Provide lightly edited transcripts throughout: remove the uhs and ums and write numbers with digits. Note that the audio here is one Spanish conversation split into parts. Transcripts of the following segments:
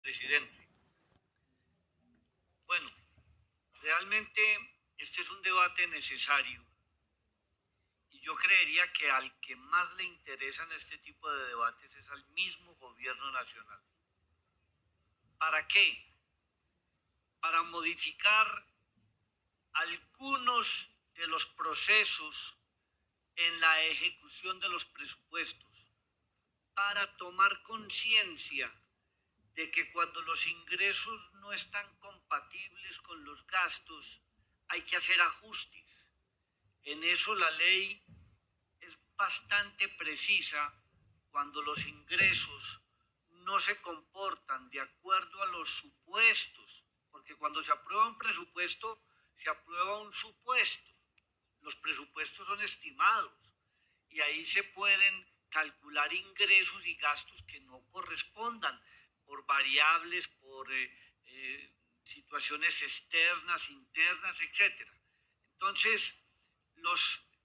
presidente. Bueno, realmente este es un debate necesario y yo creería que al que más le interesan este tipo de debates es al mismo gobierno nacional. ¿Para qué? Para modificar algunos de los procesos en la ejecución de los presupuestos, para tomar conciencia de que cuando los ingresos no están compatibles con los gastos, hay que hacer ajustes. En eso la ley es bastante precisa cuando los ingresos no se comportan de acuerdo a los supuestos, porque cuando se aprueba un presupuesto, se aprueba un supuesto. Los presupuestos son estimados y ahí se pueden calcular ingresos y gastos que no correspondan por variables, por situaciones externas, internas, etc. Entonces,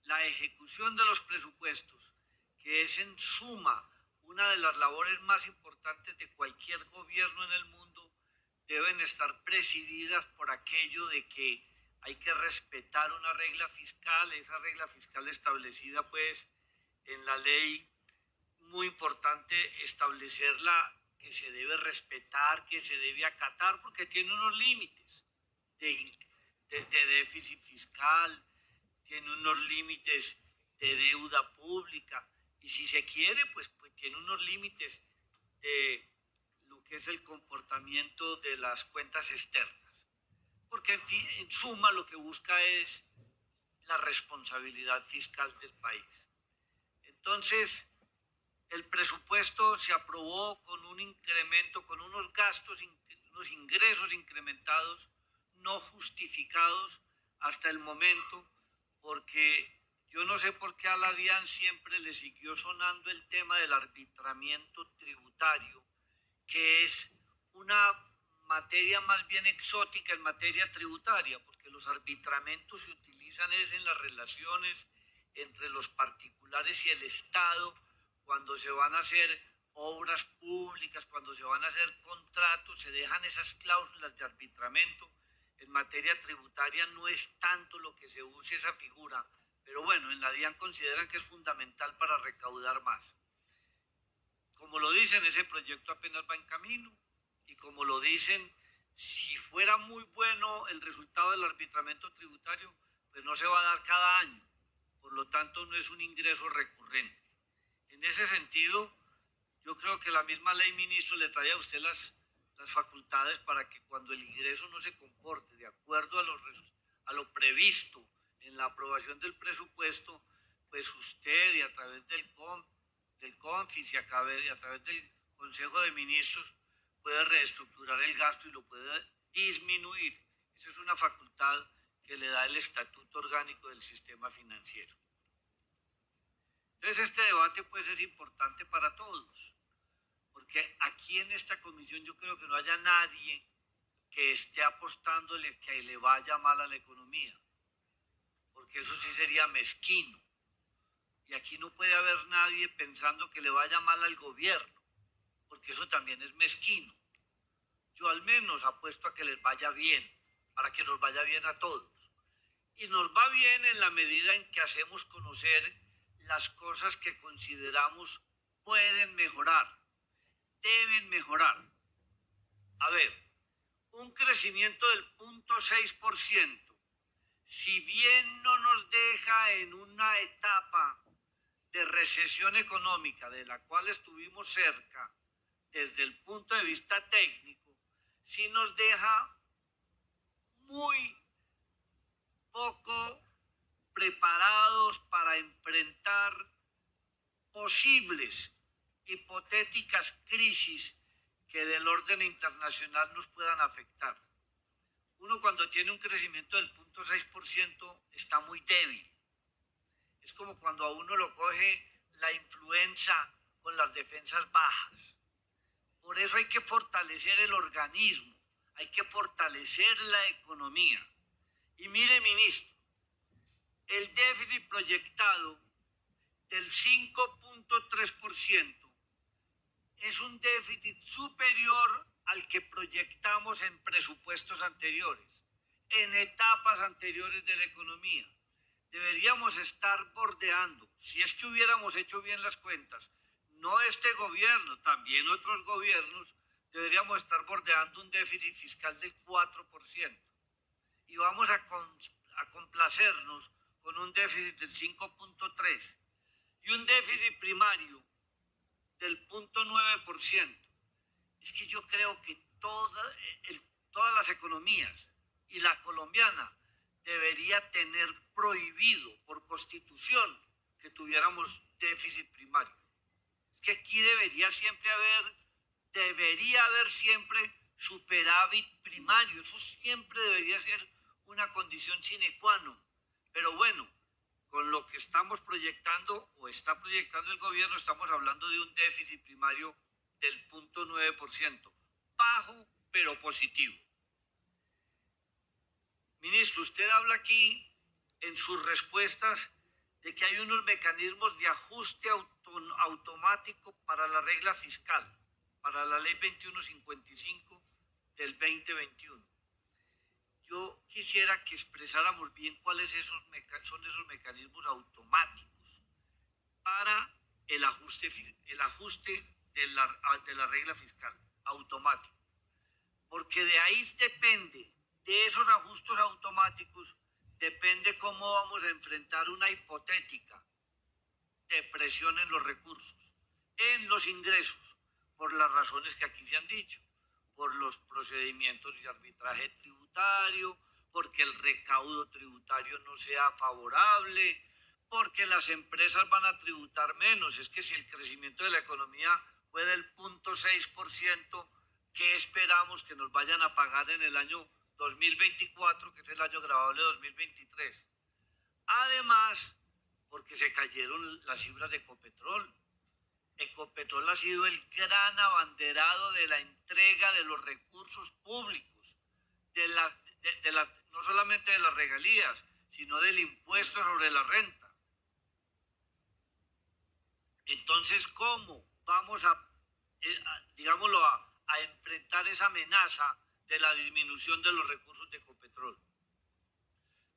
la ejecución de los presupuestos, que es en suma una de las labores más importantes de cualquier gobierno en el mundo, deben estar presididas por aquello de que hay que respetar una regla fiscal, esa regla fiscal establecida pues en la ley, muy importante establecerla, que se debe respetar, que se debe acatar, porque tiene unos límites de déficit fiscal, tiene unos límites de deuda pública y si se quiere, pues tiene unos límites de lo que es el comportamiento de las cuentas externas. Porque en suma lo que busca es la responsabilidad fiscal del país. Entonces, el presupuesto se aprobó con un incremento, con unos gastos, unos ingresos incrementados, no justificados hasta el momento, porque yo no sé por qué a la DIAN siempre le siguió sonando el tema del arbitramiento tributario, que es una materia más bien exótica en materia tributaria, porque los arbitramentos se utilizan es en las relaciones entre los particulares y el Estado, cuando se van a hacer obras públicas, cuando se van a hacer contratos, se dejan esas cláusulas de arbitramiento. En materia tributaria no es tanto lo que se use esa figura, pero bueno, en la DIAN consideran que es fundamental para recaudar más. Como lo dicen, ese proyecto apenas va en camino y como lo dicen, si fuera muy bueno el resultado del arbitramiento tributario, pues no se va a dar cada año, por lo tanto no es un ingreso recurrente. En ese sentido, yo creo que la misma ley ministro le trae a usted las facultades para que cuando el ingreso no se comporte de acuerdo a lo previsto en la aprobación del presupuesto, pues usted y a través del CONFIS y a través del Consejo de Ministros puede reestructurar el gasto y lo puede disminuir. Esa es una facultad que le da el Estatuto Orgánico del Sistema Financiero. Entonces este debate pues es importante para todos, porque aquí en esta comisión yo creo que no haya nadie que esté apostándole que le vaya mal a la economía, porque eso sí sería mezquino. Y aquí no puede haber nadie pensando que le vaya mal al gobierno, porque eso también es mezquino. Yo al menos apuesto a que les vaya bien, para que nos vaya bien a todos. Y nos va bien en la medida en que hacemos conocer las cosas que consideramos pueden mejorar, deben mejorar. A ver, un crecimiento del 0.6%, si bien no nos deja en una etapa de recesión económica de la cual estuvimos cerca desde el punto de vista técnico, sí nos deja muy poco preparados para enfrentar posibles hipotéticas crisis que del orden internacional nos puedan afectar. Uno cuando tiene un crecimiento del 0.6% está muy débil. Es como cuando a uno lo coge la influenza con las defensas bajas. Por eso hay que fortalecer el organismo, hay que fortalecer la economía. Y mire, ministro, el déficit proyectado del 5.3% es un déficit superior al que proyectamos en presupuestos anteriores, en etapas anteriores de la economía. Deberíamos estar bordeando, si es que hubiéramos hecho bien las cuentas, no este gobierno, también otros gobiernos, deberíamos estar bordeando un déficit fiscal del 4%. Y vamos a complacernos con un déficit del 5.3% y un déficit primario del 0.9%. Es que yo creo que todas las economías y la colombiana debería tener prohibido por constitución que tuviéramos déficit primario. Es que aquí debería haber siempre superávit primario. Eso siempre debería ser una condición sine qua non. Pero bueno, con lo que estamos proyectando o está proyectando el gobierno, estamos hablando de un déficit primario del 0.9%, bajo pero positivo. Ministro, usted habla aquí en sus respuestas de que hay unos mecanismos de ajuste automático para la regla fiscal, para la ley 2155 del 2021. Yo quisiera que expresáramos bien cuáles son esos mecanismos automáticos para el ajuste de la regla fiscal, automático. Porque de ahí depende, de esos ajustes automáticos, depende cómo vamos a enfrentar una hipotética depresión en los recursos, en los ingresos, por las razones que aquí se han dicho, por los procedimientos de arbitraje tributario, porque el recaudo tributario no sea favorable, porque las empresas van a tributar menos. Es que si el crecimiento de la economía fue del 0.6%, ¿qué esperamos que nos vayan a pagar en el año 2024, que es el año grabable 2023? Además, porque se cayeron las cifras de Ecopetrol. Ecopetrol ha sido el gran abanderado de la entrega de los recursos públicos, no solamente de las regalías, sino del impuesto sobre la renta. Entonces, ¿cómo vamos a enfrentar esa amenaza de la disminución de los recursos de Ecopetrol?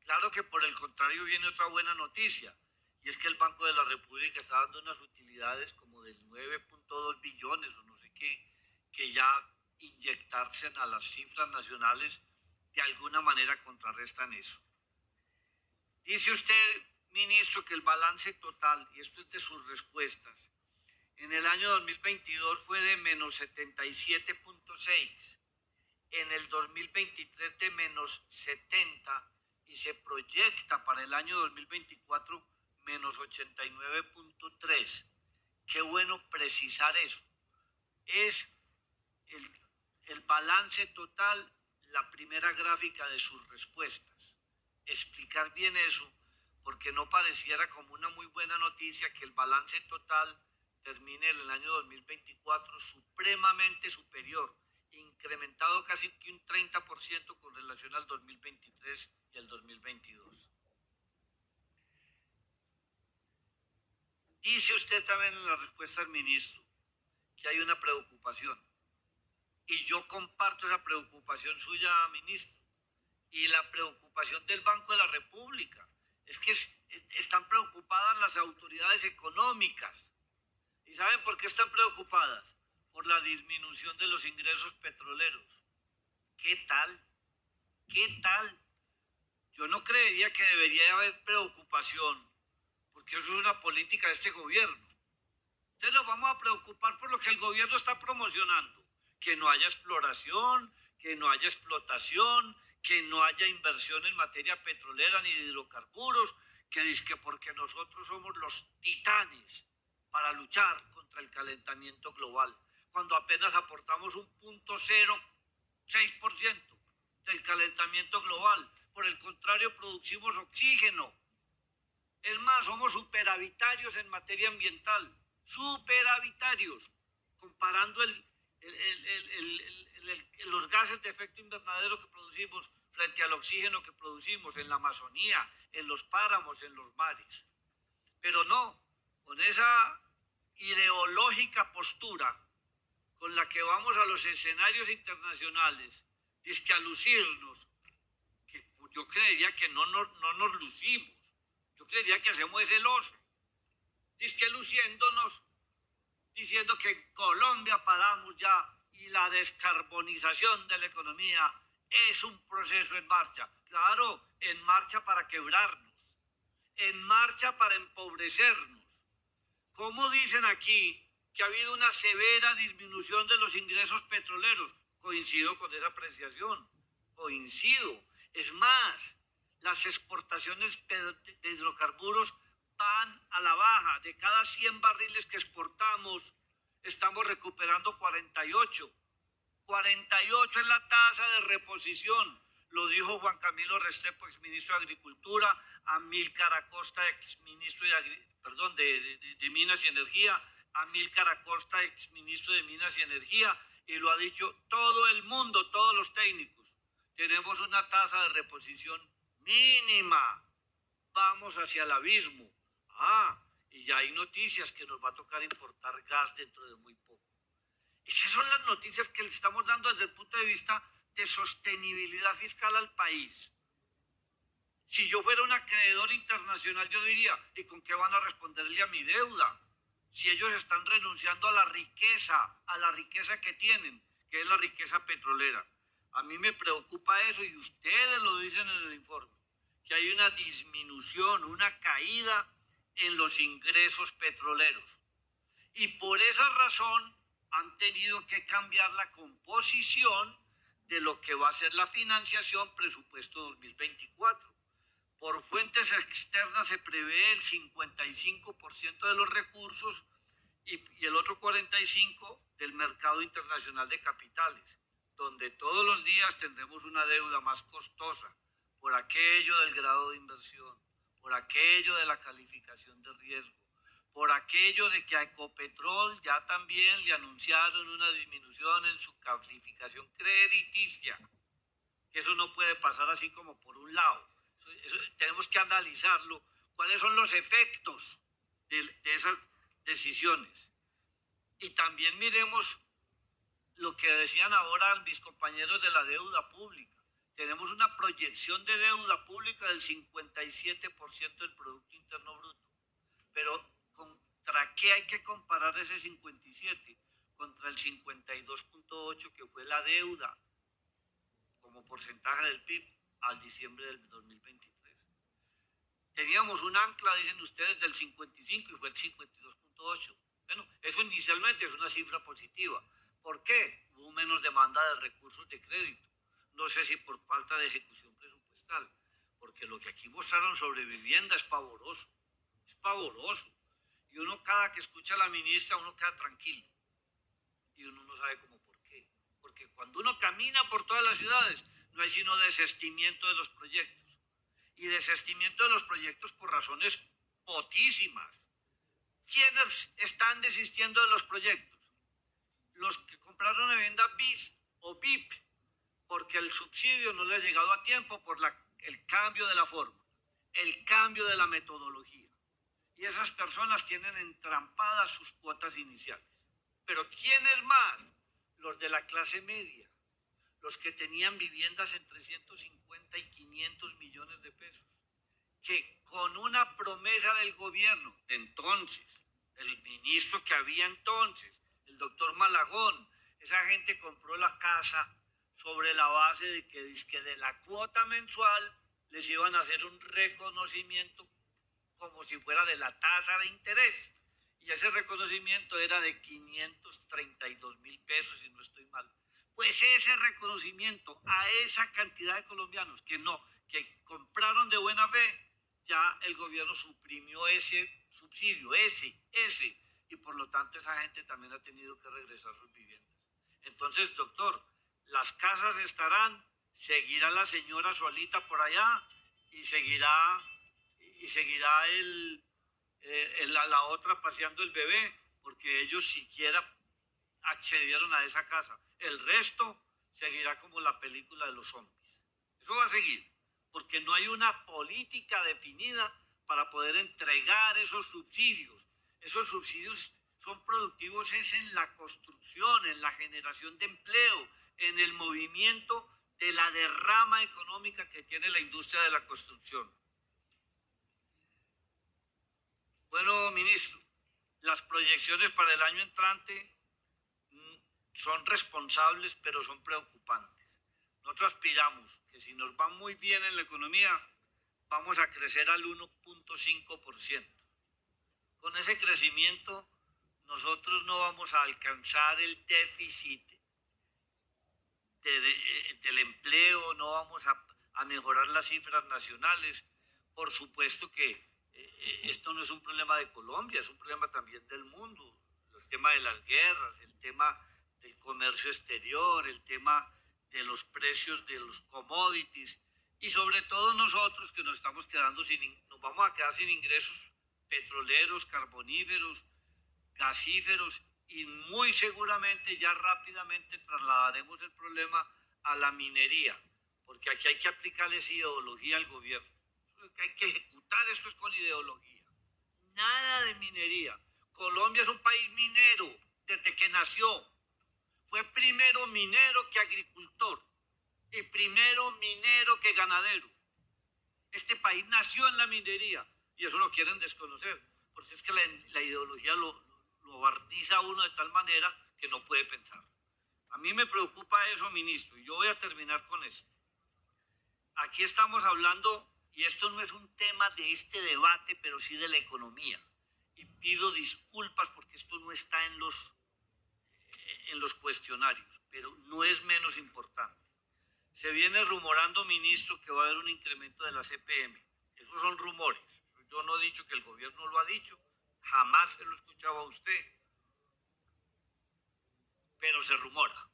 Claro que por el contrario viene otra buena noticia, y es que el Banco de la República está dando unas utilidades como del 9.2 billones o no sé qué, que ya inyectarse a las cifras nacionales de alguna manera contrarrestan eso. Dice usted, ministro, que el balance total, y esto es de sus respuestas, en el año 2022 fue de menos 77.6, en el 2023 de menos 70 y se proyecta para el año 2024 menos 89.3. Qué bueno precisar eso. Es el balance total, la primera gráfica de sus respuestas. Explicar bien eso, porque no pareciera como una muy buena noticia que el balance total termine en el año 2024 supremamente superior, incrementado casi que un 30% con relación al 2023 y al 2022. Dice usted también en la respuesta al ministro que hay una preocupación, y yo comparto esa preocupación suya, ministro, y la preocupación del Banco de la República. Es que están preocupadas las autoridades económicas. ¿Y saben por qué están preocupadas? Por la disminución de los ingresos petroleros. ¿Qué tal? ¿Qué tal? Yo no creería que debería haber preocupación, porque eso es una política de este gobierno. Entonces nos vamos a preocupar por lo que el gobierno está promocionando, que no haya exploración, que no haya explotación, que no haya inversión en materia petrolera ni de hidrocarburos, que dice porque nosotros somos los titanes para luchar contra el calentamiento global, cuando apenas aportamos un 0.06% del calentamiento global. Por el contrario, producimos oxígeno. Es más, somos superavitarios en materia ambiental, superavitarios, comparando los gases de efecto invernadero que producimos frente al oxígeno que producimos en la Amazonía, en los páramos, en los mares. Pero no, con esa ideológica postura con la que vamos a los escenarios internacionales, dizque a lucirnos, que yo creería que no nos lucimos, yo creería que hacemos ese oso, dizque luciéndonos, diciendo que en Colombia paramos ya y la descarbonización de la economía es un proceso en marcha. Claro, en marcha para quebrarnos, en marcha para empobrecernos. ¿Cómo dicen aquí que ha habido una severa disminución de los ingresos petroleros? Coincido con esa apreciación, coincido. Es más, las exportaciones de hidrocarburos van a la baja. De cada 100 barriles que exportamos, estamos recuperando 48. 48 es la tasa de reposición. Lo dijo Juan Camilo Restrepo, exministro de Agricultura, Amílcar Acosta, exministro de Minas y Energía, Amílcar Acosta, exministro de Minas y Energía, y lo ha dicho todo el mundo, todos los técnicos. Tenemos una tasa de reposición mínima. Vamos hacia el abismo. Y ya hay noticias que nos va a tocar importar gas dentro de muy poco. Esas son las noticias que le estamos dando desde el punto de vista de sostenibilidad fiscal al país. Si yo fuera un acreedor internacional, yo diría, ¿y con qué van a responderle a mi deuda? Si ellos están renunciando a la riqueza que tienen, que es la riqueza petrolera. A mí me preocupa eso y ustedes lo dicen en el informe, que hay una disminución, una caída en los ingresos petroleros. Y por esa razón han tenido que cambiar la composición de lo que va a ser la financiación presupuesto 2024. Por fuentes externas se prevé el 55% de los recursos y el otro 45% del mercado internacional de capitales, donde todos los días tendremos una deuda más costosa por aquello del grado de inversión, por aquello de la calificación de riesgo, por aquello de que a Ecopetrol ya también le anunciaron una disminución en su calificación crediticia, que eso no puede pasar así como por un lado. Tenemos que analizarlo, cuáles son los efectos de esas decisiones. Y también miremos lo que decían ahora mis compañeros de la deuda pública. Tenemos una proyección de deuda pública del 57% del Producto Interno Bruto. Pero ¿contra qué hay que comparar ese 57? Contra el 52.8 que fue la deuda como porcentaje del PIB al diciembre del 2023. Teníamos un ancla, dicen ustedes, del 55 y fue el 52.8. Bueno, eso inicialmente es una cifra positiva. ¿Por qué? Hubo menos demanda de recursos de crédito. No sé si por falta de ejecución presupuestal, porque lo que aquí mostraron sobre vivienda es pavoroso. Es pavoroso. Y uno cada que escucha a la ministra, uno queda tranquilo. Y uno no sabe cómo por qué. Porque cuando uno camina por todas las ciudades, no hay sino desistimiento de los proyectos. Y desistimiento de los proyectos por razones potísimas. ¿Quiénes están desistiendo de los proyectos? Los que compraron vivienda BIS o BIP, porque el subsidio no les ha llegado a tiempo por el cambio de la forma, el cambio de la metodología. Y esas personas tienen entrampadas sus cuotas iniciales. Pero ¿quiénes más? Los de la clase media, los que tenían viviendas en 350 y 500 millones de pesos, que con una promesa del gobierno de entonces, el ministro que había entonces, el doctor Malagón, esa gente compró la casa sobre la base de que de la cuota mensual les iban a hacer un reconocimiento como si fuera de la tasa de interés. Y ese reconocimiento era de 532.000 pesos, si no estoy mal. Pues ese reconocimiento a esa cantidad de colombianos que compraron de buena fe, ya el gobierno suprimió ese subsidio, y por lo tanto esa gente también ha tenido que regresar sus viviendas. Entonces, doctor, las casas estarán, seguirá la señora solita por allá y seguirá la otra paseando el bebé, porque ellos siquiera accedieron a esa casa. El resto seguirá como la película de los zombies. Eso va a seguir, porque no hay una política definida para poder entregar esos subsidios. Esos subsidios son productivos es en la construcción, en la generación de empleo, en el movimiento de la derrama económica que tiene la industria de la construcción. Bueno, ministro, las proyecciones para el año entrante son responsables, pero son preocupantes. Nosotros aspiramos que si nos va muy bien en la economía, vamos a crecer al 1.5%. Con ese crecimiento, nosotros no vamos a alcanzar el déficit del empleo, no vamos a mejorar las cifras nacionales. Por supuesto que esto no es un problema de Colombia, es un problema también del mundo. El tema de las guerras, el tema del comercio exterior, el tema de los precios de los commodities y sobre todo nosotros que nos estamos quedando nos vamos a quedar sin ingresos petroleros, carboníferos, gasíferos y muy seguramente ya rápidamente trasladaremos el problema a la minería, porque aquí hay que aplicarles ideología al gobierno. Hay que ejecutar esto es con ideología. Nada de minería. Colombia es un país minero desde que nació. Fue primero minero que agricultor y primero minero que ganadero. Este país nació en la minería y eso lo quieren desconocer, porque es que la ideología lo barniza a uno de tal manera que no puede pensar. A mí me preocupa eso, ministro, y yo voy a terminar con esto. Aquí estamos hablando, y esto no es un tema de este debate, pero sí de la economía. Y pido disculpas porque esto no está en los cuestionarios, pero no es menos importante. Se viene rumorando, ministro, que va a haber un incremento de la CPM. Esos son rumores. Yo no he dicho que el gobierno lo ha dicho, jamás se lo escuchaba a usted, pero se rumora.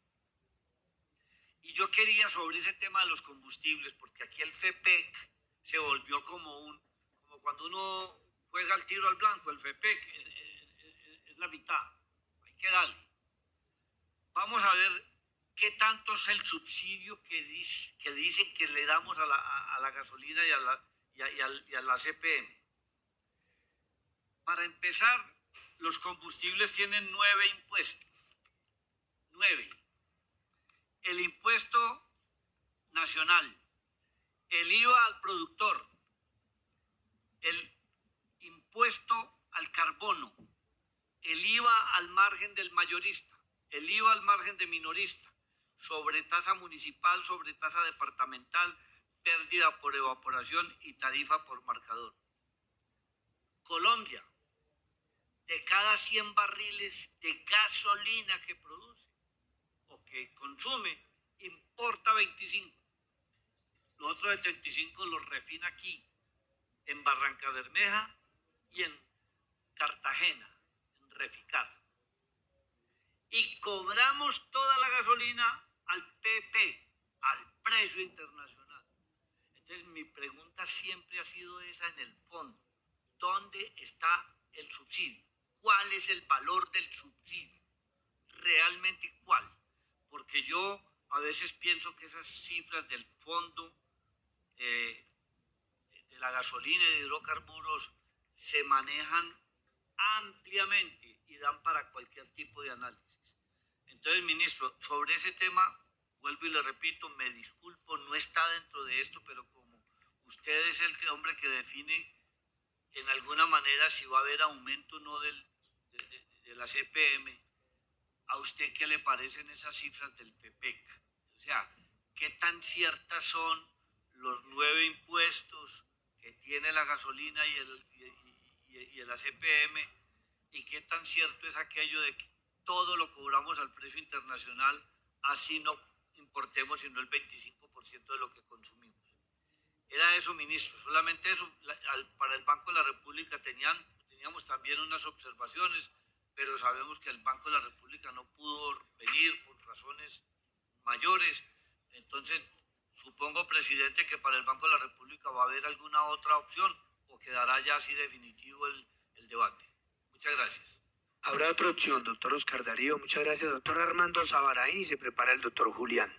Y yo quería sobre ese tema de los combustibles, porque aquí el FEPEC se volvió como cuando uno juega el tiro al blanco, el FEPEC es la mitad, hay que darle. Vamos a ver qué tanto es el subsidio que dicen que le damos a la gasolina y a la CPM. Para empezar, los combustibles tienen 9 impuestos. 9. El impuesto nacional, el IVA al productor, el impuesto al carbono, el IVA al margen del mayorista, el IVA al margen de minorista, sobretasa municipal, sobretasa departamental, pérdida por evaporación y tarifa por marcador. Colombia, de cada 100 barriles de gasolina que produce o que consume, importa 25. Los otros 75 los refina aquí, en Barranca Bermeja y en Cartagena, en Reficar. Y cobramos toda la gasolina al PP, al precio internacional. Entonces mi pregunta siempre ha sido esa en el fondo. ¿Dónde está el subsidio? ¿Cuál es el valor del subsidio? ¿Realmente cuál? Porque yo a veces pienso que esas cifras del fondo de la gasolina y de hidrocarburos se manejan ampliamente y dan para cualquier tipo de análisis. Entonces, ministro, sobre ese tema, vuelvo y le repito, me disculpo, no está dentro de esto, pero como usted es el hombre que define en alguna manera si va a haber aumento o no de la CPM, ¿a usted qué le parecen esas cifras del PEPEC? O sea, ¿qué tan ciertas son los 9 impuestos que tiene la gasolina y el CPM? ¿Y qué tan cierto es aquello de que todo lo cobramos al precio internacional, así no importemos sino el 25% de lo que consumimos? Era eso, ministro, solamente eso. Para el Banco de la República teníamos también unas observaciones, pero sabemos que el Banco de la República no pudo venir por razones mayores. Entonces, supongo, presidente, que para el Banco de la República va a haber alguna otra opción o quedará ya así definitivo el debate. Muchas gracias. Habrá otra opción, doctor Oscar Darío. Muchas gracias, doctor Armando Sabarain, y se prepara el doctor Julián.